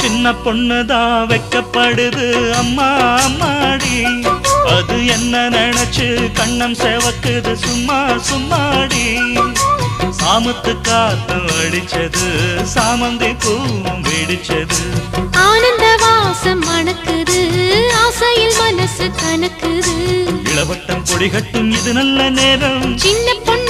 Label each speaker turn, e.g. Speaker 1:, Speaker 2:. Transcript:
Speaker 1: சின்ன பொண்ணுதான் வெக்கப்படுது அம்மா அம்மாடி அது என்ன நினைச்சு கண்ணம் செவக்குது சும்மா சும்மாடி சாமத்து காத்து அடிச்சது சாமந்தி பூவும் வெடிச்சது
Speaker 2: ஆனந்த வாசம் மணக்குது ஆசையில் மனசு கணக்குது
Speaker 1: இளவட்டம் கொடிகட்டும் இது நல்ல நேரம்
Speaker 2: சின்ன பொண்ணு